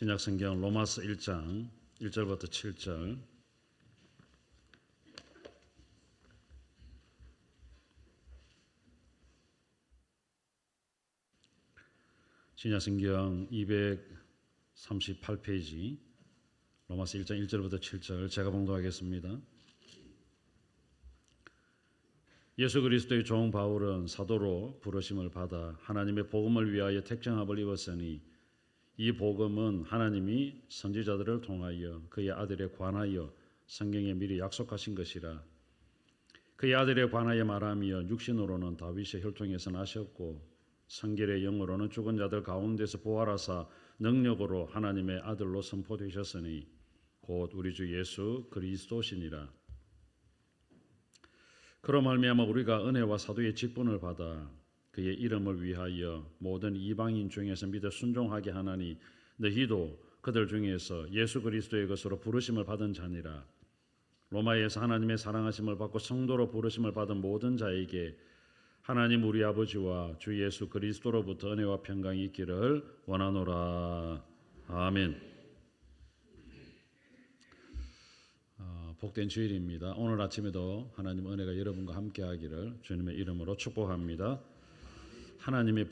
신약성경 로마서 1장 1절부터 7절. 신약성경 238페이지 로마서 1장 1절부터 7절 제가 봉독하겠습니다. 예수 그리스도의 종 바울은 사도로 부르심을 받아 하나님의 복음을 위하여 택정함을 입었으니 이 복음은 하나님이 선지자들을 통하여 그의 아들에 관하여 성경에 미리 약속하신 것이라. 그의 아들에 관하여 말하며 육신으로는 다윗의 혈통에서 나셨고 성결의 영으로는 죽은 자들 가운데서 부활하사 능력으로 하나님의 아들로 선포되셨으니 곧 우리 주 예수 그리스도시니라. 그로 말미암아 우리가 은혜와 사도의 직분을 받아 그의 이름을 위하여 모든 이방인 중에서 믿어 순종하게 하나니 너희도 그들 중에서 예수 그리스도의 것으로 부르심을 받은 자니라. 로마에서 하나님의 사랑하심을 받고 성도로 부르심을 받은 모든 자에게 하나님 우리 아버지와 주 예수 그리스도로부터 은혜와 평강이 있기를 원하노라. 아멘. 복된 주일입니다. 오늘 아침에도 하나님 은혜가 여러분과 함께하기를 주님의 이름으로 축복합니다. 하나님의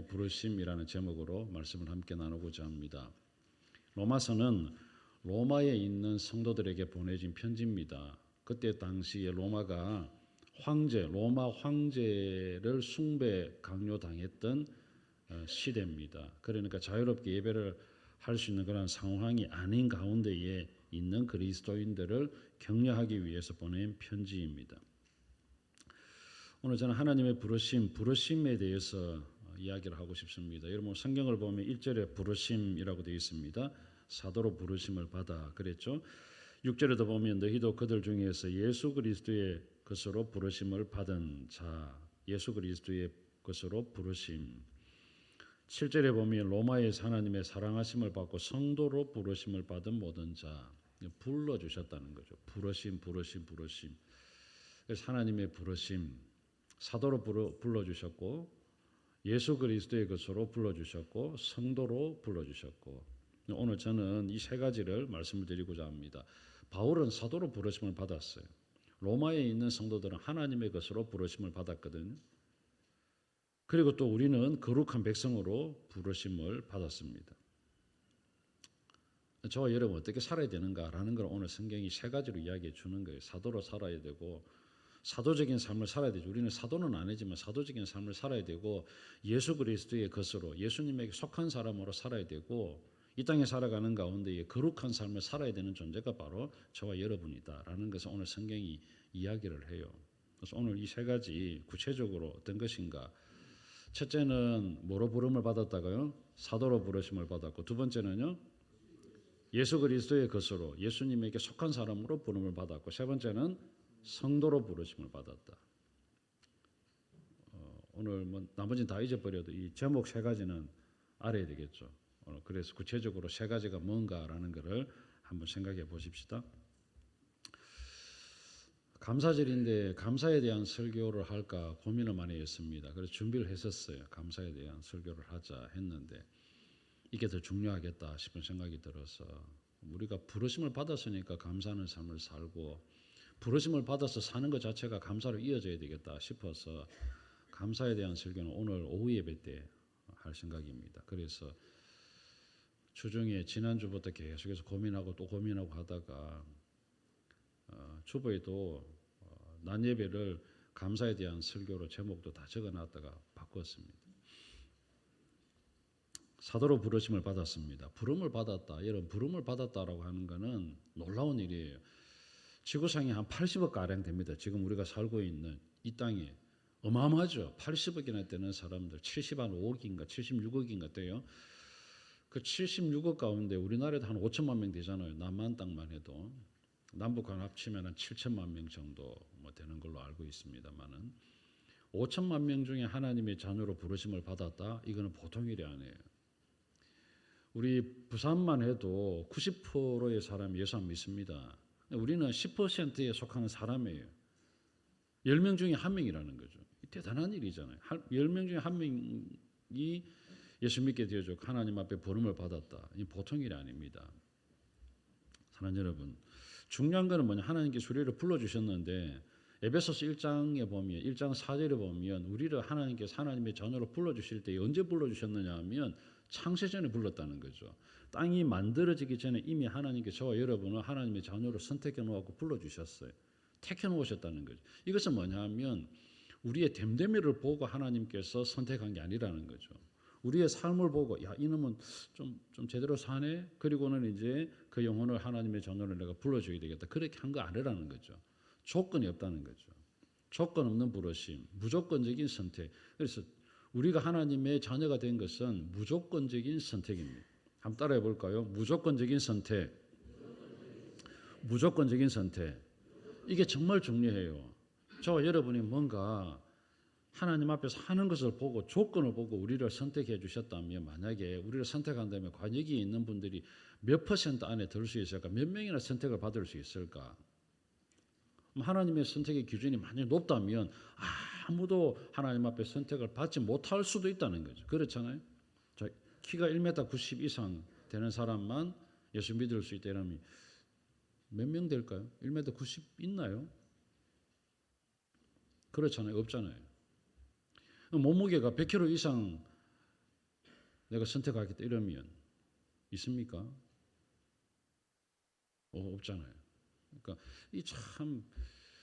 부르심이라는 제목으로 말씀을 함께 나누고자 합니다. 로마서는 로마에 있는 성도들에게 보내진 편지입니다. 그때 당시에 로마가 로마 황제를 숭배 강요당했던 시대입니다. 그러니까 자유롭게 예배를 할 수 있는 그런 상황이 아닌 가운데에 있는 그리스도인들을 격려하기 위해서 보낸 편지입니다. 오늘 저는 하나님의 부르심에 대해서 이야기를 하고 싶습니다. 여러분 성경을 보면 1절에 부르심이라고 되어 있습니다. 사도로 부르심을 받아 그랬죠. 6절에도 보면 너희도 그들 중에서 예수 그리스도의 것으로 부르심을 받은 자, 예수 그리스도의 것으로 부르심. 7절에 보면 로마에서 하나님의 사랑하심을 받고 성도로 부르심을 받은 모든 자, 불러주셨다는 거죠. 부르심. 그래서 하나님의 부르심, 사도로 불러주셨고 예수 그리스도의 것으로 불러주셨고 성도로 불러주셨고, 오늘 저는 이 세 가지를 말씀을 드리고자 합니다. 바울은 사도로 부르심을 받았어요. 로마에 있는 성도들은 하나님의 것으로 부르심을 받았거든요. 그리고 또 우리는 거룩한 백성으로 부르심을 받았습니다. 저와 여러분 어떻게 살아야 되는가라는 걸 오늘 성경이 세 가지로 이야기해 주는 거예요. 사도로 살아야 되고 사도적인 삶을 살아야 되죠. 우리는 사도는 아니지만 사도적인 삶을 살아야 되고 예수 그리스도의 것으로 예수님에게 속한 사람으로 살아야 되고 이 땅에 살아가는 가운데 거룩한 삶을 살아야 되는 존재가 바로 저와 여러분이다라는 것을 오늘 성경이 이야기를 해요. 그래서 오늘 이 세 가지 구체적으로 어떤 것인가. 첫째는 뭐로 부름을 받았다고요? 사도로 부르심을 받았고, 두 번째는요 예수 그리스도의 것으로 예수님에게 속한 사람으로 부름을 받았고, 세 번째는 성도로 부르심을 받았다. 오늘 나머지는 다 잊어버려도 이 제목 세 가지는 알아야 되겠죠. 그래서 구체적으로 세 가지가 뭔가라는 것을 한번 생각해 보십시다. 감사절인데 감사에 대한 설교를 할까 고민을 많이 했습니다. 그래서 준비를 했었어요. 감사에 대한 설교를 하자 했는데 이게 더 중요하겠다 싶은 생각이 들어서, 우리가 부르심을 받았으니까 감사하는 삶을 살고 부르심을 받아서 사는 것 자체가 감사로 이어져야 되겠다 싶어서 감사에 대한 설교는 오늘 오후 예배 때 할 생각입니다. 그래서 주중에 지난주부터 계속해서 고민하고 또 고민하고 하다가 주보에도 낮 예배를 감사에 대한 설교로 제목도 다 적어놨다가 바꿨습니다. 사도로 부르심을 받았습니다. 부름을 받았다. 여러분, 부름을 받았다라고 하는 것은 놀라운 일이에요. 지구상에 한 80억 가량 됩니다. 지금 우리가 살고 있는 이 땅에 어마어마하죠. 80억이나 되는 사람들, 75억인가 76억인가 돼요. 그 76억 가운데 우리나라에도 한 5천만 명 되잖아요. 남한 땅만 해도. 남북한 합치면 한 7천만 명 정도 되는 걸로 알고 있습니다만은 5천만 명 중에 하나님의 자녀로 부르심을 받았다. 이거는 보통 일이 아니에요. 우리 부산만 해도 90%의 사람이 예수 안 믿습니다. 우리는 10%에 속하는 사람이에요. 10명 중에 한 명이라는 거죠. 대단한 일이잖아요. 10명 중에 한 명이 예수 믿게 되어주고 하나님 앞에 부름을 받았다. 이 보통 일이 아닙니다. 사랑하는 여러분, 중요한 것은 뭐냐? 하나님께서 우리를 불러주셨는데 에베소서 1장에 보면 1장 4절에 보면 우리를 하나님께서 하나님의 자녀로 불러주실 때 언제 불러주셨느냐 하면 창세전에 불렀다는 거죠. 땅이 만들어지기 전에 이미 하나님께서 저와 여러분을 하나님의 자녀로 선택해 놓고 불러주셨어요. 택해 놓으셨다는 거죠. 이것은 뭐냐 하면 우리의 됨됨이를 보고 하나님께서 선택한 게 아니라는 거죠. 우리의 삶을 보고 야 이놈은 좀 제대로 사네. 그리고는 이제 그 영혼을 하나님의 자녀로 내가 불러줘야 되겠다. 그렇게 한 거 아니라는 거죠. 조건이 없다는 거죠. 조건 없는 부르심, 무조건적인 선택. 그래서 우리가 하나님의 자녀가 된 것은 무조건적인 선택입니다. 한번 따라해 볼까요? 무조건적인 선택. 무조건적인 선택. 이게 정말 중요해요. 저와 여러분이 뭔가 하나님 앞에서 하는 것을 보고 조건을 보고 우리를 선택해 주셨다면 만약에 우리를 선택한다면 과연 여기 있는 분들이 몇 퍼센트 안에 들 수 있을까? 몇 명이나 선택을 받을 수 있을까? 하나님의 선택의 기준이 많이 높다면 아무도 하나님 앞에 선택을 받지 못할 수도 있다는 거죠. 그렇잖아요. 키가 1m 90 이상 되는 사람만 예수 믿을 수 있다 이러면 몇 명 될까요? 1m 90 있나요? 그렇잖아요. 없잖아요. 몸무게가 100kg 이상 내가 선택하겠다 이러면 있습니까? 없잖아요. 그러니까 이 참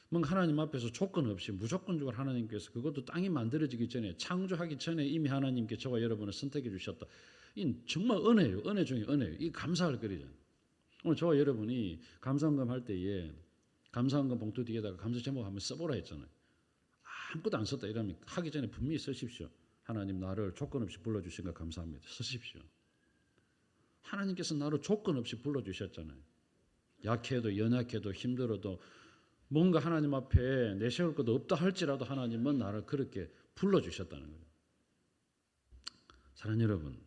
뭔가 하나님 앞에서 조건 없이 무조건적으로 하나님께서 그것도 땅이 만들어지기 전에 창조하기 전에 이미 하나님께 저와 여러분을 선택해 주셨다. 이 정말 은혜예요. 은혜 중에 은혜예요. 이 감사할 거리죠. 오늘 저와 여러분이 감사헌금 할 때에 감사헌금 봉투 뒤에다가 감사 제목 한번 써보라 했잖아요. 아무것도 안 썼다 이러면 하기 전에 분명히 쓰십시오. 하나님 나를 조건 없이 불러주신 거 감사합니다. 쓰십시오. 하나님께서 나를 조건 없이 불러주셨잖아요. 약해도 연약해도 힘들어도 뭔가 하나님 앞에 내세울 것도 없다 할지라도 하나님은 나를 그렇게 불러주셨다는 거예요. 사랑하는 여러분,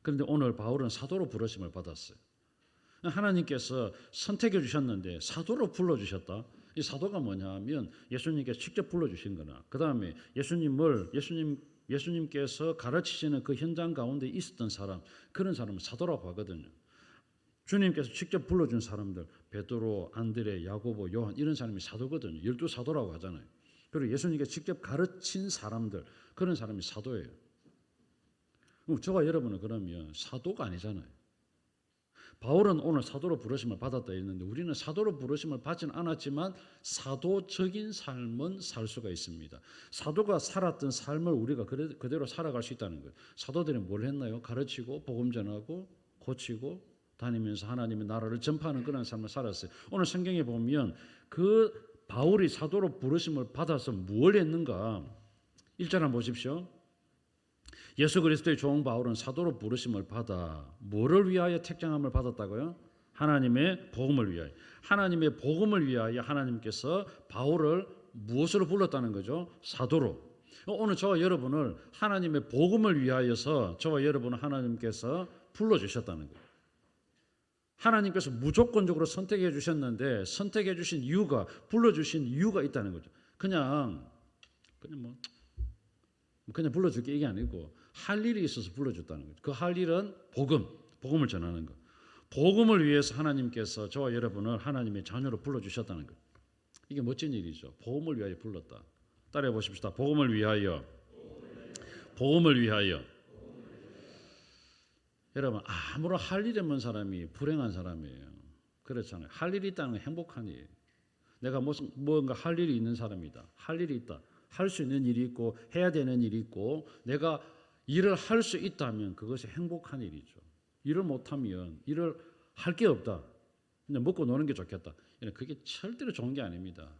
그런데 오늘 바울은 사도로 부르심을 받았어요. 하나님께서 선택해 주셨는데 사도로 불러주셨다. 이 사도가 뭐냐 하면 예수님께서 직접 불러주신 거나 그 다음에 예수님께서 가르치시는 그 현장 가운데 있었던 사람, 그런 사람을 사도라고 하거든요. 주님께서 직접 불러준 사람들, 베드로, 안드레, 야고보, 요한 이런 사람이 사도거든요. 12사도라고 하잖아요. 그리고 예수님께서 직접 가르친 사람들, 그런 사람이 사도예요. 그럼 저와 여러분은 그러면 사도가 아니잖아요. 바울은 오늘 사도로 부르심을 받았다 했는데 우리는 사도로 부르심을 받지는 않았지만 사도적인 삶은 살 수가 있습니다. 사도가 살았던 삶을 우리가 그대로 살아갈 수 있다는 거예요. 사도들이 뭘 했나요? 가르치고 복음 전하고 고치고 다니면서 하나님의 나라를 전파하는 그런 삶을 살았어요. 오늘 성경에 보면 그 바울이 사도로 부르심을 받아서 무엇을 했는가? 1절 한번 보십시오. 예수 그리스도의 종 바울은 사도로 부르심을 받아 뭐를 위하여 택정함을 받았다고요? 하나님의 복음을 위하여. 하나님의 복음을 위하여 하나님께서 바울을 무엇으로 불렀다는 거죠? 사도로. 오늘 저와 여러분을 하나님의 복음을 위하여서 저와 여러분을 하나님께서 불러주셨다는 거예요. 하나님께서 무조건적으로 선택해 주셨는데 선택해 주신 이유가, 불러주신 이유가 있다는 거죠. 그냥 불러줄게 이게 아니고 할 일이 있어서 불러줬다는 거죠. 그 할 일은 복음을 전하는 것. 복음을 위해서 하나님께서 저와 여러분을 하나님의 자녀로 불러주셨다는 것. 이게 멋진 일이죠. 복음을 위하여 불렀다. 따라해 보십시다. 복음을 위하여. 복음을 위하여. 여러분 아무런 할 일이 없는 사람이 불행한 사람이에요. 그렇잖아요. 할 일이 있다는 건 행복한 일이에요. 내가 뭔가 할 일이 있는 사람이다. 할 일이 있다. 할 수 있는 일이 있고 해야 되는 일이 있고 내가 일을 할 수 있다면 그것이 행복한 일이죠. 일을 못하면 일을 할 게 없다. 그냥 먹고 노는 게 좋겠다. 그게 절대로 좋은 게 아닙니다.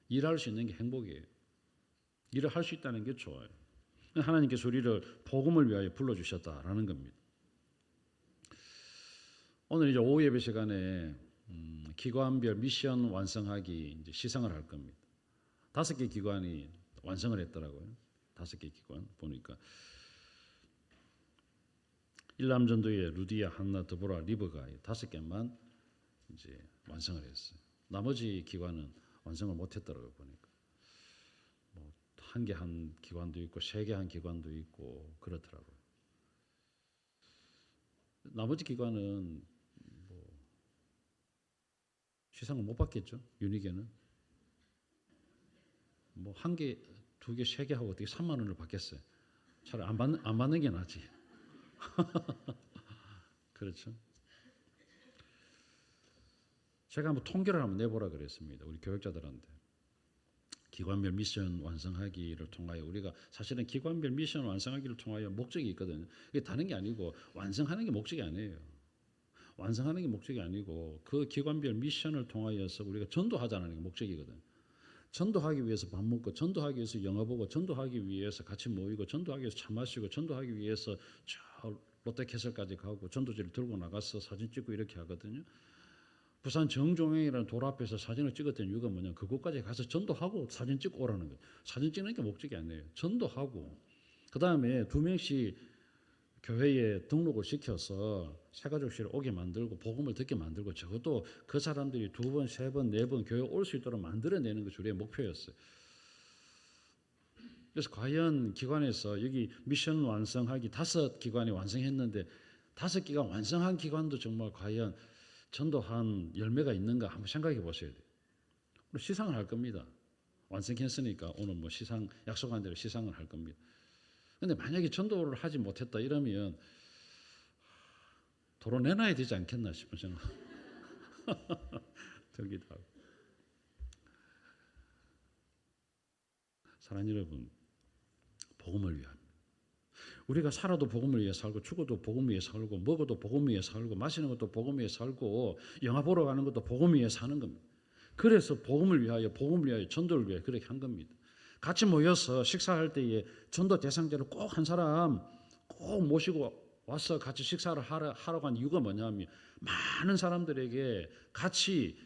일할 수 있는 게 행복이에요. 일을 할 수 있다는 게 좋아요. 하나님께서 우리를 복음을 위하여 불러주셨다라는 겁니다. 오늘 이제 오후 예배 시간에 기관별 미션 완성하기 이제 시상을 할 겁니다. 5개 기관이 완성을 했더라고요. 5개 기관 보니까 일남전도의 루디아, 한나, 드보라, 리버가 5개만 이제 완성을 했어요. 나머지 기관은 완성을 못했더라고요 보니까. 뭐 1개 한 기관도 있고 3개 한 기관도 있고 그렇더라고요. 나머지 기관은 시상을 못 받겠죠. 윤희계는 뭐 한 개, 두 개, 세 개 하고 어떻게 3만 원을 받겠어요. 차라리 안 받는 게 낫지. 그렇죠. 제가 한번 통계를 한번 내보라 그랬습니다. 우리 교육자들한테. 기관별 미션 완성하기를 통하여 우리가 사실은 기관별 미션 완성하기를 통하여 목적이 있거든요. 이게 다른 게 아니고 완성하는 게 목적이 아니에요. 완성하는 게 목적이 아니고 그 기관별 미션을 통하여서 우리가 전도하자는 게 목적이거든. 전도하기 위해서 밥 먹고, 전도하기 위해서 영화 보고, 전도하기 위해서 같이 모이고, 전도하기 위해서 차 마시고, 전도하기 위해서 저 롯데캐슬까지 가고, 전도지를 들고 나가서 사진 찍고 이렇게 하거든요. 부산 정종행이라는 돌 앞에서 사진을 찍었던 이유가 뭐냐? 그곳까지 가서 전도하고 사진 찍고 오라는 거예요. 사진 찍는 게 목적이 아니에요. 전도하고 그 다음에 2명씩 교회에 등록을 시켜서 새가족실에 오게 만들고 복음을 듣게 만들고 적어도 그 사람들이 2번, 3번, 4번 교회 올 수 있도록 만들어내는 것이 우리의 목표였어요. 그래서 과연 기관에서 여기 미션 완성하기 5기관이 완성했는데 5기관 완성한 기관도 정말 과연 전도한 열매가 있는가 한번 생각해 보셔야 돼요. 시상을 할 겁니다. 완성했으니까 오늘 뭐 시상 약속한 대로 시상을 할 겁니다. 근데 만약에 전도를 하지 못했다 이러면 도로 내놔야 되지 않겠나 싶은 생각 들기도 하고. 사랑하는 여러분, 복음을 위한 우리가 살아도 복음을 위해 살고 죽어도 복음을 위해 살고 먹어도 복음을 위해 살고 마시는 것도 복음을 위해 살고 영화 보러 가는 것도 복음을 위해 사는 겁니다. 그래서 복음을 위하여 전도를 위해 그렇게 한 겁니다. 같이 모여서 식사할 때에 전도 대상자를 꼭 한 사람 꼭 모시고 와서 같이 식사를 하러 간 이유가 뭐냐면 많은 사람들에게 같이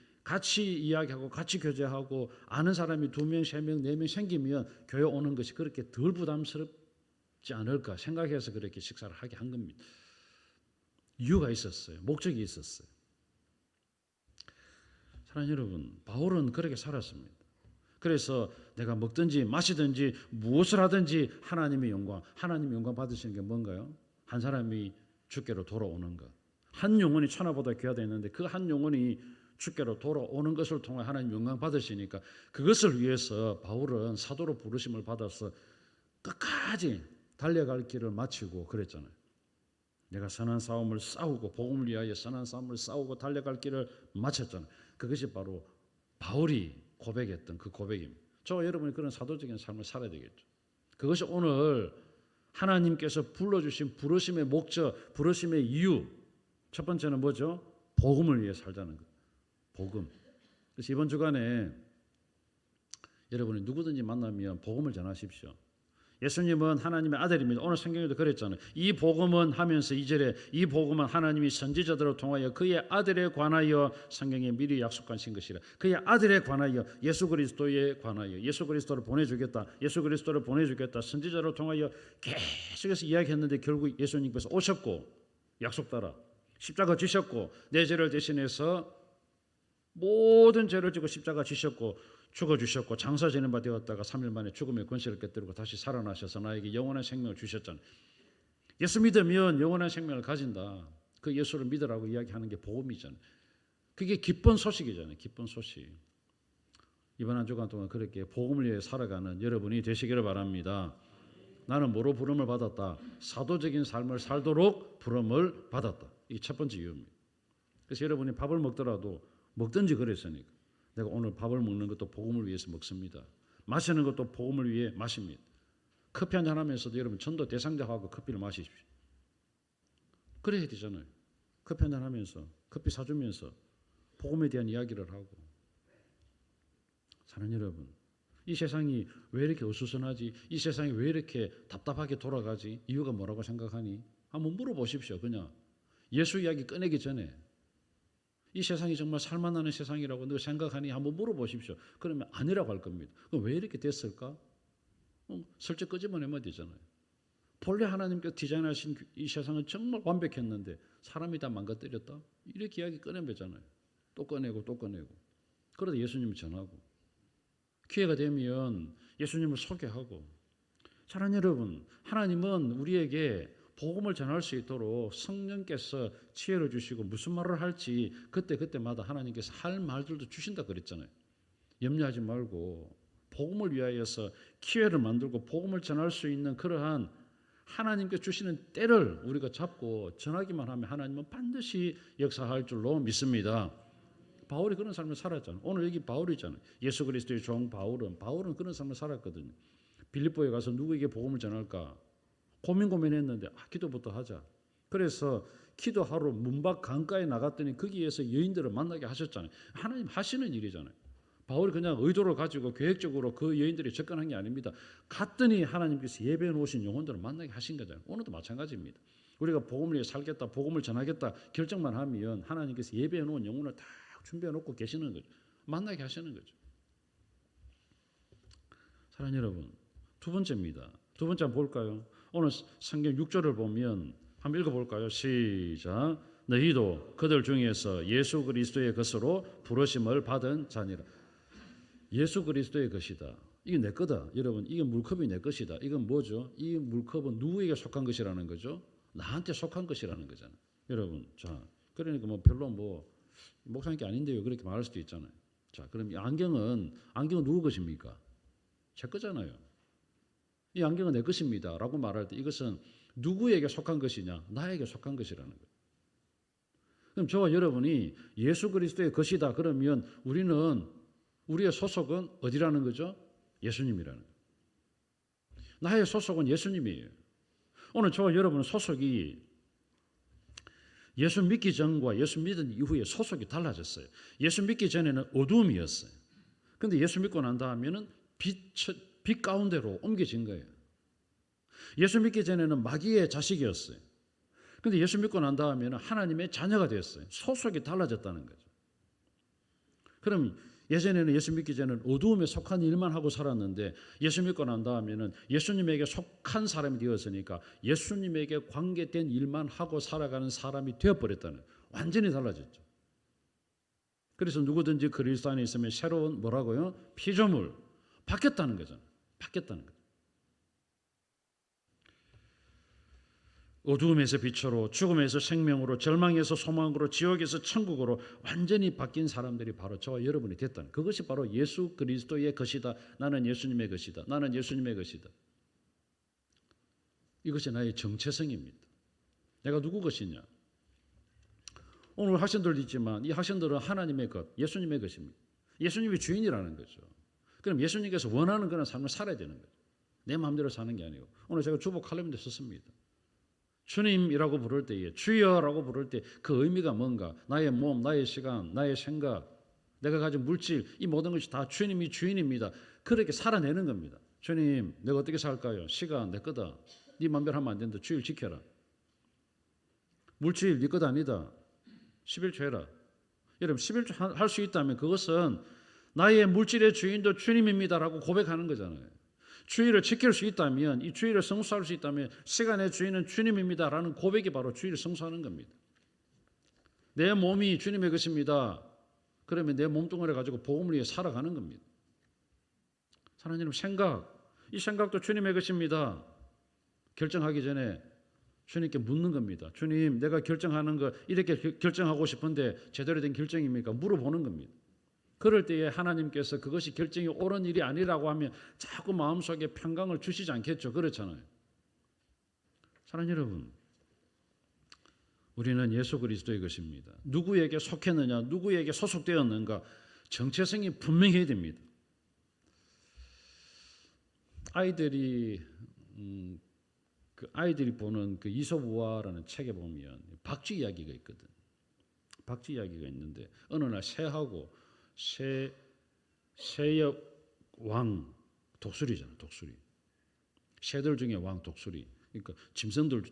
이야기하고 같이 교제하고 아는 사람이 2명, 3명, 4명 생기면 교회 오는 것이 그렇게 덜 부담스럽지 않을까 생각해서 그렇게 식사를 하게 한 겁니다. 이유가 있었어요. 목적이 있었어요. 사랑하는 여러분, 바울은 그렇게 살았습니다. 그래서 내가 먹든지 마시든지 무엇을 하든지 하나님의 영광 받으시는 게 뭔가요? 한 사람이 주께로 돌아오는 것. 한 영혼이 천하보다 귀하다 했는데 그 한 영혼이 주께로 돌아오는 것을 통해 하나님 영광 받으시니까 그것을 위해서 바울은 사도로 부르심을 받아서 끝까지 달려갈 길을 마치고 그랬잖아요. 내가 선한 싸움을 싸우고 복음을 위하여 선한 싸움을 싸우고 달려갈 길을 마쳤잖아요. 그것이 바로 바울이 고백했던 그 고백입니다. 저와 여러분이 그런 사도적인 삶을 살아야 되겠죠. 그것이 오늘 하나님께서 불러주신 부르심의 목적, 부르심의 이유. 첫 번째는 뭐죠? 복음을 위해 살자는 것. 복음. 그래서 이번 주간에 여러분이 누구든지 만나면 복음을 전하십시오. 예수님은 하나님의 아들입니다. 오늘 성경에도 그랬잖아요. 이 복음은 하면서 2절에 이 복음은 하나님이 선지자들을 통하여 그의 아들에 관하여 성경에 미리 약속하신 것이라. 그의 아들에 관하여 예수 그리스도에 관하여 예수 그리스도를 보내주겠다. 예수 그리스도를 보내주겠다. 선지자를 통하여 계속해서 이야기했는데 결국 예수님께서 오셨고 약속 따라 십자가 지셨고 내 죄를 대신해서 모든 죄를 지고 십자가 지셨고 죽어주셨고 장사 지는 바 되었다가 3일 만에 죽음의 권세를 깨뜨리고 다시 살아나셔서 나에게 영원한 생명을 주셨잖아요. 예수 믿으면 영원한 생명을 가진다. 그 예수를 믿으라고 이야기하는 게 복음이잖아요. 그게 기쁜 소식이잖아요. 기쁜 소식. 이번 한 주간 동안 그렇게 복음을 위해 살아가는 여러분이 되시기를 바랍니다. 나는 뭐로 부름을 받았다? 사도적인 삶을 살도록 부름을 받았다. 이게 첫 번째 이유입니다. 그래서 여러분이 밥을 먹더라도 먹든지 그랬으니까 내가 오늘 밥을 먹는 것도 복음을 위해서 먹습니다. 마시는 것도 복음을 위해 마십니다. 커피 한잔 하면서도 여러분 전도 대상자하고 커피를 마시십시오. 그래야 되잖아요. 커피 한잔 하면서 커피 사주면서 복음에 대한 이야기를 하고. 사랑하는 여러분, 이 세상이 왜 이렇게 어수선하지? 이 세상이 왜 이렇게 답답하게 돌아가지? 이유가 뭐라고 생각하니? 한번 물어보십시오. 그냥 예수 이야기 꺼내기 전에 이 세상이 정말 살만하는 세상이라고 너 생각하니? 한번 물어보십시오. 그러면 아니라고 할 겁니다. 그럼 왜 이렇게 됐을까? 슬쩍 끄집어내면 되잖아요. 본래 하나님께서 디자인하신 이 세상은 정말 완벽했는데 사람이 다 망가뜨렸다? 이렇게 이야기 꺼내보잖아요. 또 꺼내고 또 꺼내고. 그러다 예수님을 전하고 기회가 되면 예수님을 소개하고. 사랑하는 여러분, 하나님은 우리에게 복음을 전할 수 있도록 성령께서 지혜를 주시고 무슨 말을 할지 그때마다 하나님께서 할 말들도 주신다 그랬잖아요. 염려하지 말고 복음을 위하여서 기회를 만들고 복음을 전할 수 있는 그러한 하나님께 주시는 때를 우리가 잡고 전하기만 하면 하나님은 반드시 역사할 줄로 믿습니다. 바울이 그런 삶을 살았잖아요. 오늘 여기 바울이잖아요. 예수 그리스도의 종 바울은 그런 삶을 살았거든요. 빌립보에 가서 누구에게 복음을 전할까 고민했는데 기도부터 하자. 그래서 기도하러 문밖 강가에 나갔더니 거기에서 여인들을 만나게 하셨잖아요. 하나님 하시는 일이잖아요. 바울이 그냥 의도를 가지고 계획적으로 그 여인들이 접근한 게 아닙니다. 갔더니 하나님께서 예배해 놓으신 영혼들을 만나게 하신 거잖아요. 오늘도 마찬가지입니다. 우리가 복음을 위해 살겠다, 복음을 전하겠다 결정만 하면 하나님께서 예배해 놓은 영혼을 다 준비해 놓고 계시는 거죠. 만나게 하시는 거죠. 사랑하는 여러분, 두 번째입니다. 두 번째 한번 볼까요? 오늘 성경 6절을 보면 한번 읽어볼까요? 시작. 너희도 그들 중에서 예수 그리스도의 것으로 부르심을 받은 자니라. 예수 그리스도의 것이다. 이게 내 거다. 여러분, 이게 물컵이 내 것이다. 이건 뭐죠? 이 물컵은 누구에게 속한 것이라는 거죠? 나한테 속한 것이라는 거잖아요. 여러분, 자, 그러니까 별로 목사님께 아닌데요. 그렇게 말할 수도 있잖아요. 자, 그럼 이 안경은 누구 것입니까? 제 거잖아요. 이 안경은 내 것입니다. 라고 말할 때 이것은 누구에게 속한 것이냐? 나에게 속한 것이라는 거예요. 그럼 저와 여러분이 예수 그리스도의 것이다. 그러면 우리의 소속은 어디라는 거죠? 예수님이라는 거예요. 나의 소속은 예수님이에요. 오늘 저와 여러분은 소속이 예수 믿기 전과 예수 믿은 이후에 소속이 달라졌어요. 예수 믿기 전에는 어두움이었어요. 그런데 예수 믿고 난 다음에는 빛 가운데로 옮겨진 거예요. 예수 믿기 전에는 마귀의 자식이었어요. 그런데 예수 믿고 난 다음에는 하나님의 자녀가 됐어요. 소속이 달라졌다는 거죠. 그럼 예전에는 예수 믿기 전에는 어두움에 속한 일만 하고 살았는데 예수 믿고 난 다음에는 예수님에게 속한 사람이 되었으니까 예수님에게 관계된 일만 하고 살아가는 사람이 되어버렸다는 거예요. 완전히 달라졌죠. 그래서 누구든지 그리스도 안에 있으면 새로운 뭐라고요? 피조물. 바뀌었다는 거잖아요. 바뀌었다는 거죠. 어두움에서 빛으로, 죽음에서 생명으로, 절망에서 소망으로, 지옥에서 천국으로 완전히 바뀐 사람들이 바로 저와 여러분이 됐다는, 그것이 바로 예수 그리스도의 것이다. 나는 예수님의 것이다. 나는 예수님의 것이다. 이것이 나의 정체성입니다. 내가 누구 것이냐? 오늘 학생들도 있지만 이 학생들은 하나님의 것, 예수님의 것입니다. 예수님이 주인이라는 거죠. 그럼 예수님께서 원하는 그런 삶을 살아야 되는 거죠. 내 마음대로 사는 게 아니고. 오늘 제가 주보 칼럼인데 썼습니다. 주님이라고 부를 때에, 주여라고 부를 때 그 의미가 뭔가? 나의 몸, 나의 시간, 나의 생각, 내가 가진 물질, 이 모든 것이 다 주님이 주인입니다. 그렇게 살아내는 겁니다. 주님, 내가 어떻게 살까요? 시간 내 거다. 네 맘대로 하면 안 된다. 주일 지켜라. 물질 네 것 아니다. 11조 해라. 여러분, 11조 할 수 있다면 그것은 나의 물질의 주인도 주님입니다라고 고백하는 거잖아요. 주의를 지킬 수 있다면, 이 주의를 성수할 수 있다면 시간의 주인은 주님입니다라는 고백이 바로 주의를 성수하는 겁니다. 내 몸이 주님의 것입니다. 그러면 내 몸뚱아리를 가지고 복음을 위해 살아가는 겁니다. 사랑하는 여러분, 이 생각도 주님의 것입니다. 결정하기 전에 주님께 묻는 겁니다. 주님, 내가 결정하는 거 이렇게 결정하고 싶은데 제대로 된 결정입니까? 물어보는 겁니다. 그럴 때에 하나님께서 그것이 결정이 옳은 일이 아니라고 하면 자꾸 마음속에 평강을 주시지 않겠죠. 그렇잖아요. 사랑하는 여러분, 우리는 예수 그리스도의 것입니다. 누구에게 속했느냐, 누구에게 소속되었는가, 정체성이 분명해야 됩니다. 아이들이 보는 그 이솝우화라는 책에 보면 박쥐 이야기가 있거든. 박쥐 이야기가 있는데 어느 날 새하고 새의 왕 독수리잖아. 독수리. 새들 중에 왕 독수리. 그러니까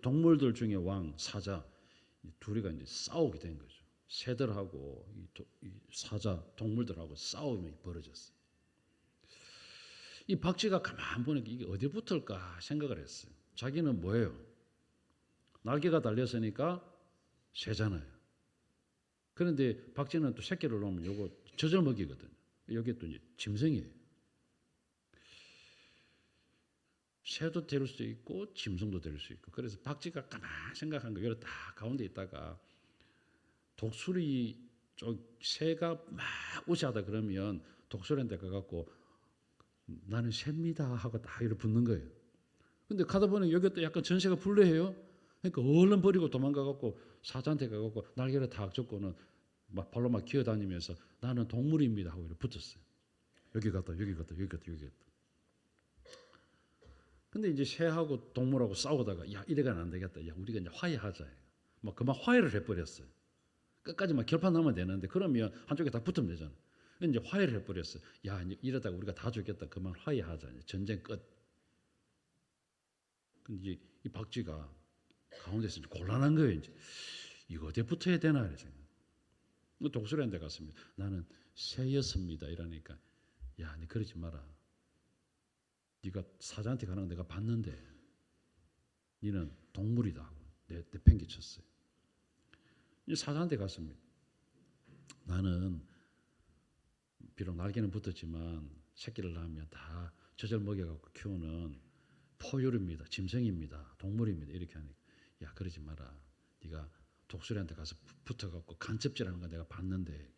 동물들 중에 왕 사자. 둘이가 이제 싸우게 된 거죠. 새들하고 이 사자 동물들하고 싸움이 벌어졌어요. 이 박쥐가 가만 보니까 이게 어디 붙을까 생각을 했어요. 자기는 뭐예요? 날개가 달렸으니까 새잖아요. 그런데 박쥐는 또 새끼를 놓으면 요거 젖을 먹이거든요. 여기 또 이제 짐승이에요. 새도 될 수 있고 짐승도 될 수 있고. 그래서 박쥐가 가만히 생각한 거예요. 다 가운데 있다가 독수리 쪽 새가 막 우시하다 그러면 독수리한테 가갖고 나는 새입니다 하고 딱 이렇게 붙는 거예요. 근데 가다 보니 여기 또 약간 전세가 불쾌해요. 그러니까 얼른 버리고 도망가갖고 사자한테 가갖고 날개를 탁 접고는 막 발로 막 기어다니면서 나는 동물입니다 하고 이렇게 붙었어요. 여기 갔다 여기 갔다 여기 갔다 여기 갔다. 근데 이제 새하고 동물하고 싸우다가 야 이래가는 안 되겠다. 야 우리가 이제 화해하자. 막 그만 화해를 해버렸어요. 끝까지 막 결판 나면 되는데 그러면 한쪽에 다 붙으면 되잖아. 이제 화해를 해버렸어요. 야 이러다가 우리가 다 죽겠다. 그만 화해하자. 이제 전쟁 끝. 근데 이제 이 박쥐가 가운데서 이제 곤란한 거예요. 이제 이거 어디에 붙어야 되나 이래 생각. 독수리한테 갔습니다. 나는 새였습니다. 이러니까 야, 니 그러지 마라. 네가 사자한테 가는 거 내가 봤는데 니는 동물이다 하고 내 팽개쳤어요. 사자한테 갔습니다. 나는 비록 날개는 붙었지만 새끼를 낳으면 다 젖을 먹여갖고 키우는 포유류입니다. 짐승입니다. 동물입니다. 이렇게 하니까 야 그러지 마라. 네가 독수리한테 가서 붙어갖고 간첩질하는 거 내가 봤는데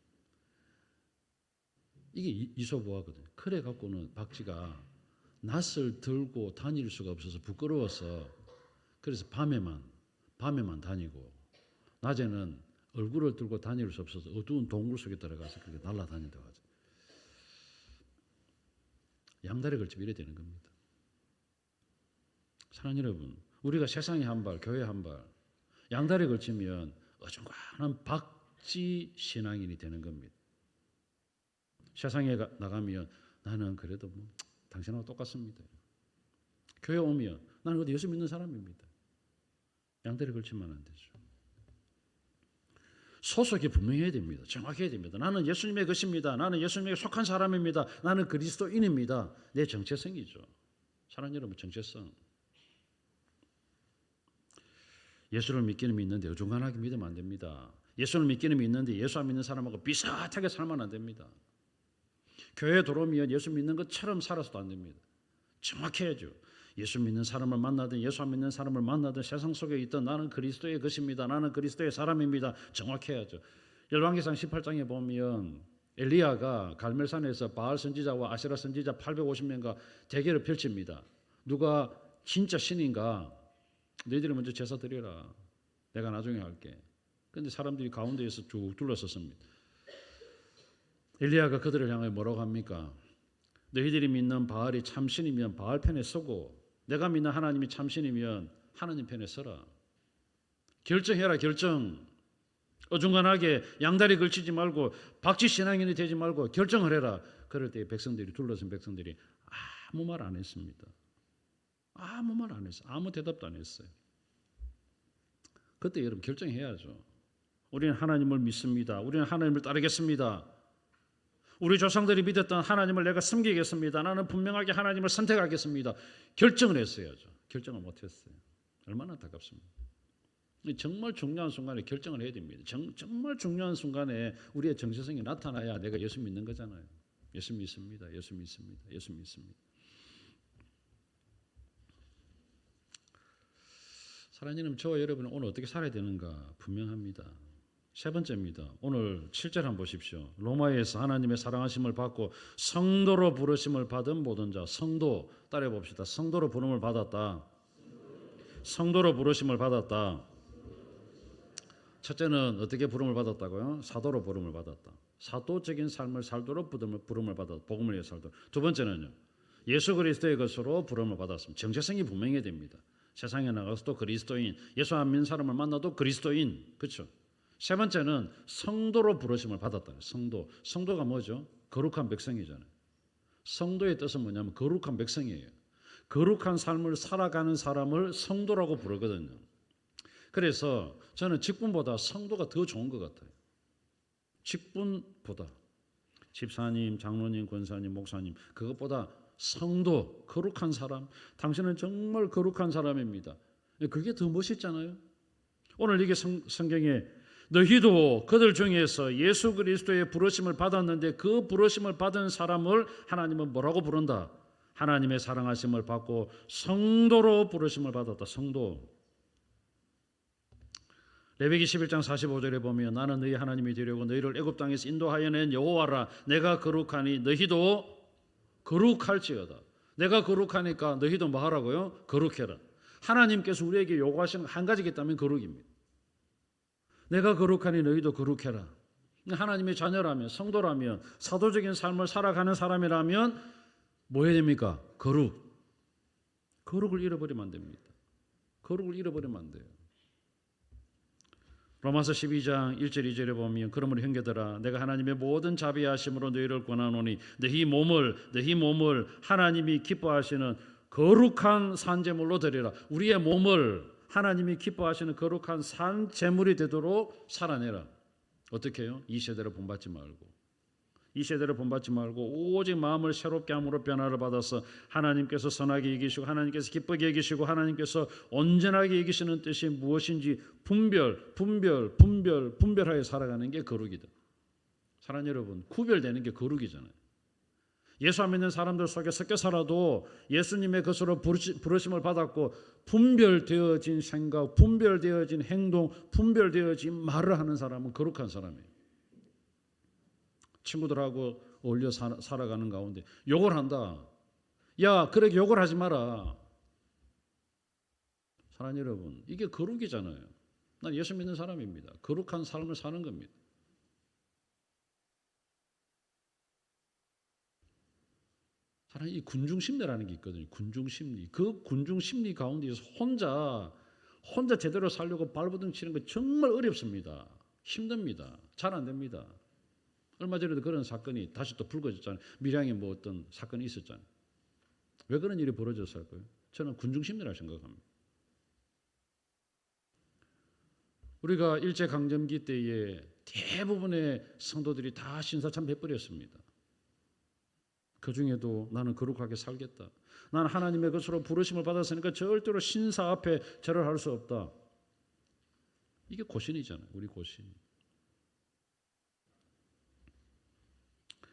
이게 이소부화거든요. 그래 갖고는 박쥐가 낫을 들고 다닐 수가 없어서 부끄러워서 그래서 밤에만 다니고 낮에는 얼굴을 들고 다닐 수 없어서 어두운 동굴 속에 들어가서 그렇게 날아다닌다고 하죠. 양다리 걸치면 이래 되는 겁니다. 사랑하는 여러분, 우리가 세상에 한 발, 교회 한 발, 양다리 걸치면 어중간한 박쥐 신앙인이 되는 겁니다. 세상에 나가면 나는 그래도 뭐 당신하고 똑같습니다. 교회 오면 나는 어디 예수 믿는 사람입니다. 양다리 걸치면 안 되죠. 소속이 분명해야 됩니다. 정확해야 됩니다. 나는 예수님의 것입니다. 나는 예수님에게 속한 사람입니다. 나는 그리스도인입니다. 내 정체성이죠. 사랑하는 여러분, 정체성. 예수를 믿기는 믿는데 어중간하게 믿으면 안 됩니다. 예수를 믿기는 믿는데 예수 안 믿는 사람하고 비슷하게 살면 안 됩니다. 교회에 들어오면 예수 믿는 것처럼 살아서도 안 됩니다. 정확해야죠. 예수 믿는 사람을 만나든 예수 안 믿는 사람을 만나든 세상 속에 있던 나는 그리스도의 것입니다. 나는 그리스도의 사람입니다. 정확해야죠. 열왕기상 18장에 보면 엘리야가 갈멜산에서 바알 선지자와 아세라 선지자 850명과 대결을 펼칩니다. 누가 진짜 신인가? 너희들이 먼저 제사 드려라. 내가 나중에 할게. 그런데 사람들이 가운데에서 쭉 둘러섰습니다. 엘리야가 그들을 향해 뭐라고 합니까? 너희들이 믿는 바알이 참신이면 바알 편에 서고 내가 믿는 하나님이 참신이면 하나님 편에 서라. 결정해라. 결정. 어중간하게 양다리 걸치지 말고 박쥐 신앙인이 되지 말고 결정을 해라. 그럴 때 백성들이 둘러선 백성들이 아무 말 안 했습니다. 아무 말 안 했어요. 아무 대답도 안 했어요. 그때 여러분 결정해야죠. 우리는 하나님을 믿습니다. 우리는 하나님을 따르겠습니다. 우리 조상들이 믿었던 하나님을 내가 섬기겠습니다. 나는 분명하게 하나님을 선택하겠습니다. 결정을 했어야죠. 결정을 못했어요. 얼마나 안타깝습니다. 정말 중요한 순간에 결정을 해야 됩니다. 정말 중요한 순간에 우리의 정체성이 나타나야 내가 예수 믿는 거잖아요. 예수 믿습니다. 예수 믿습니다. 예수 믿습니다. 사랑하는 여러분, 저와 여러분은 오늘 어떻게 살아야 되는가 분명합니다. 세 번째입니다. 오늘 7절 한번 보십시오. 로마에서 하나님의 사랑하심을 받고 성도로 부르심을 받은 모든 자. 성도 따라해 봅시다. 성도로 부름을 받았다. 성도로 부르심을 받았다. 첫째는 어떻게 부름을 받았다고요? 사도로 부름을 받았다. 사도적인 삶을 살도록 부름을 받았다. 복음을 위해 살도록. 두 번째는요. 예수 그리스도의 것으로 부름을 받았습니다. 정체성이 분명해야 됩니다. 세상에 나가서도 그리스도인, 예수 안 믿는 사람을 만나도 그리스도인. 그렇죠? 세 번째는 성도로 부르심을 받았다. 성도. 성도가 뭐죠? 거룩한 백성이잖아요. 성도의 뜻은 뭐냐면 거룩한 백성이에요. 거룩한 삶을 살아가는 사람을 성도라고 부르거든요. 그래서 저는 직분보다 성도가 더 좋은 것 같아요. 직분보다. 집사님, 장로님, 권사님, 목사님 그것보다 성도, 거룩한 사람. 당신은 정말 거룩한 사람입니다. 그게 더 멋있잖아요. 오늘 이게 성경에 너희도 그들 중에서 예수 그리스도의 부르심을 받았는데 그 부르심을 받은 사람을 하나님은 뭐라고 부른다? 하나님의 사랑하심을 받고 성도로 부르심을 받았다. 성도. 레위기 11장 45절에 보면 나는 너희 하나님이 되려고 너희를 애굽 땅에서 인도하여 낸 여호와라. 내가 거룩하니 너희도 거룩할지어다. 내가 거룩하니까 너희도 뭐 하라고요? 거룩해라. 하나님께서 우리에게 요구하시는 한 가지가 있다면 거룩입니다. 내가 거룩하니 너희도 거룩해라. 하나님의 자녀라면, 성도라면, 사도적인 삶을 살아가는 사람이라면 뭐 해야 됩니까? 거룩. 거룩을 잃어버리면 안 됩니다. 거룩을 잃어버리면 안 돼요. 로마서 12장 1절 2절에 보면 그러므로 형제들아 내가 하나님의 모든 자비하심으로 너희를 권하노니 너희 몸을 하나님이 기뻐하시는 거룩한 산제물로 드리라. 우리의 몸을 하나님이 기뻐하시는 거룩한 산제물이 되도록 살아내라. 어떻게 해요? 이 세대를 본받지 말고 오직 마음을 새롭게 함으로 변화를 받아서 하나님께서 선하게 여기시고 하나님께서 기쁘게 여기시고 하나님께서 온전하게 여기시는 뜻이 무엇인지 분별하여 살아가는 게 거룩이다. 사랑하는 여러분, 구별되는 게 거룩이잖아요. 예수 안 믿는 사람들 속에 섞여 살아도 예수님의 것으로 부르심을 받았고 분별되어진 생각, 분별되어진 행동, 분별되어진 말을 하는 사람은 거룩한 사람이에요. 친구들하고 어울려 살아가는 가운데 욕을 한다. 야, 그렇게 욕을 하지 마라. 사랑하는 여러분, 이게 거룩이잖아요. 난 예수 믿는 사람입니다. 거룩한 삶을 사는 겁니다. 사랑이 군중심리라는 게 있거든요. 군중심리. 그 군중심리 가운데서 혼자 제대로 살려고 발버둥 치는 거 정말 어렵습니다. 힘듭니다. 잘 안 됩니다. 얼마 전에도 그런 사건이 다시 또 불거졌잖아요. 밀양에 뭐 어떤 사건이 있었잖아요. 왜 그런 일이 벌어졌을까요? 저는 군중심리라 생각합니다. 우리가 일제강점기 때에 대부분의 성도들이 다 신사참 해버렸습니다. 그 중에도 나는 거룩하게 살겠다. 나는 하나님의 것으로 부르심을 받았으니까 절대로 신사 앞에 절을 할 수 없다. 이게 고신이잖아요. 우리 고신.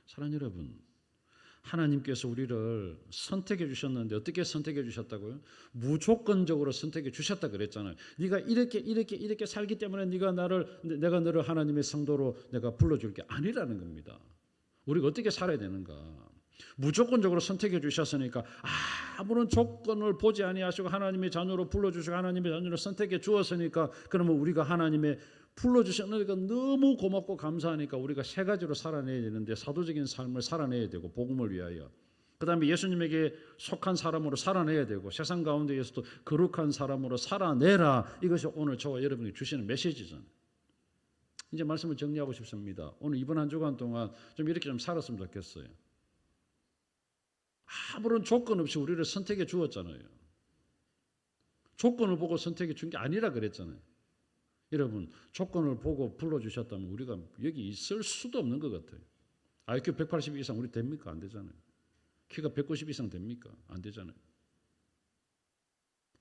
사랑하는 여러분, 하나님께서 우리를 선택해 주셨는데 어떻게 선택해 주셨다고요? 무조건적으로 선택해 주셨다 그랬잖아요. 네가 이렇게 살기 때문에 내가 너를 하나님의 성도로 내가 불러줄게 아니라는 겁니다. 우리가 어떻게 살아야 되는가? 무조건적으로 선택해 주셨으니까 아무런 조건을 보지 아니하시고 하나님의 자녀로 불러주시고 하나님의 자녀로 선택해 주었으니까 그러면 우리가 하나님의 불러주셨으니까 너무 고맙고 감사하니까 우리가 세 가지로 살아내야 되는데 사도적인 삶을 살아내야 되고 복음을 위하여 그 다음에 예수님에게 속한 사람으로 살아내야 되고 세상 가운데에서도 거룩한 사람으로 살아내라. 이것이 오늘 저와 여러분이 주시는 메시지잖아요. 이제 말씀을 정리하고 싶습니다. 오늘 이번 한 주간 동안 좀 이렇게 좀 살았으면 좋겠어요. 아무런 조건 없이 우리를 선택해 주었잖아요. 조건을 보고 선택해 준 게 아니라 그랬잖아요. 여러분, 조건을 보고 불러주셨다면 우리가 여기 있을 수도 없는 것 같아요. IQ 180 이상 우리 됩니까? 안 되잖아요. 키가 190 이상 됩니까? 안 되잖아요.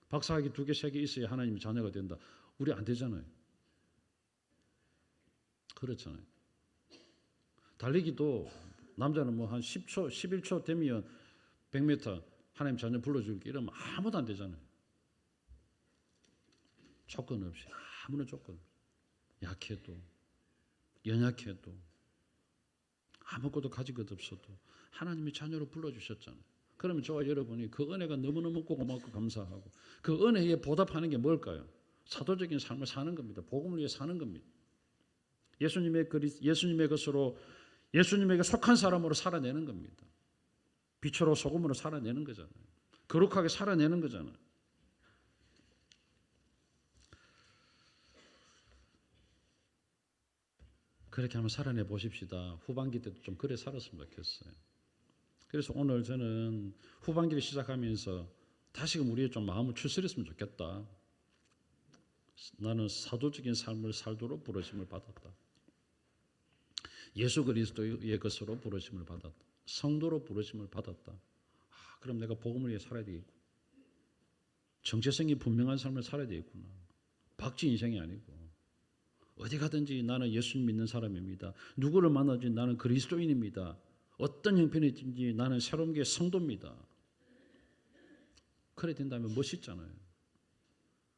박사학위 2개, 3개 있어야 하나님의 자녀가 된다. 우리 안 되잖아요. 그렇잖아요. 달리기도 남자는 뭐 한 10초, 11초 되면 100m 하나님 자녀 불러줄게 이러면 아무도 안 되잖아요. 조건 없이 아무런 조건 약해도 연약해도 아무것도 가진 것 없어도 하나님이 자녀로 불러주셨잖아요. 그러면 저와 여러분이 그 은혜가 너무너무 고맙고 감사하고 그 은혜에 보답하는 게 뭘까요? 사도적인 삶을 사는 겁니다. 복음을 위해 사는 겁니다. 예수님의 것으로 예수님에게 속한 사람으로 살아내는 겁니다. 빛으로 소금으로 살아내는 거잖아요. 거룩하게 살아내는 거잖아요. 그렇게 한번 살아내 보십시다. 후반기 때도 좀 그래 살았으면 좋겠어요. 그래서 오늘 저는 후반기를 시작하면서 다시금 우리의 좀 마음을 추스렸으면 좋겠다. 나는 사도적인 삶을 살도록 부르심을 받았다. 예수 그리스도의 것으로 부르심을 받았다. 성도로 부르심을 받았다. 그럼 내가 복음을 위해 살아야 되겠고 정체성이 분명한 삶을 살아야 되겠구나. 박쥐 인생이 아니고 어디 가든지 나는 예수님 믿는 사람입니다. 누구를 만나든지 나는 그리스도인입니다. 어떤 형편이든지 나는 새로운 게 성도입니다. 그래 된다면 멋있잖아요.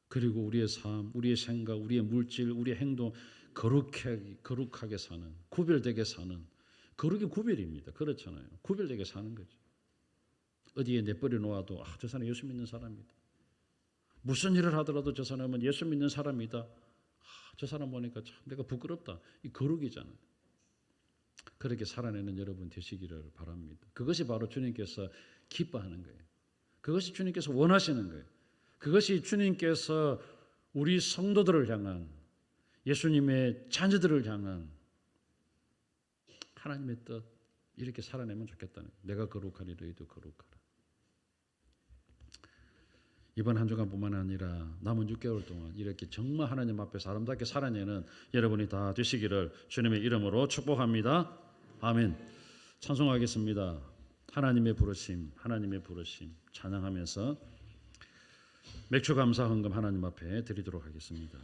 그리고 우리의 삶, 우리의 생각, 우리의 물질, 우리의 행동 거룩하게 사는, 구별되게 사는, 거룩이 구별입니다. 그렇잖아요. 구별되게 사는 거죠. 어디에 내버려 놓아도 저 사람 예수 믿는 사람이다. 무슨 일을 하더라도 저 사람은 예수 믿는 사람이다. 저 사람 보니까 참 내가 부끄럽다. 이 거룩이잖아요. 그렇게 살아내는 여러분 되시기를 바랍니다. 그것이 바로 주님께서 기뻐하는 거예요. 그것이 주님께서 원하시는 거예요. 그것이 주님께서 우리 성도들을 향한, 예수님의 자녀들을 향한 하나님의 뜻, 이렇게 살아내면 좋겠다는 거예요. 내가 거룩하니 너희도 거룩하라. 이번 한 주간뿐만 아니라 남은 6개월 동안 이렇게 정말 하나님 앞에서 아름답게 살아내는 여러분이 다 되시기를 주님의 이름으로 축복합니다. 아멘. 찬송하겠습니다. 하나님의 부르심, 하나님의 부르심 찬양하면서 맥주 감사 헌금 하나님 앞에 드리도록 하겠습니다.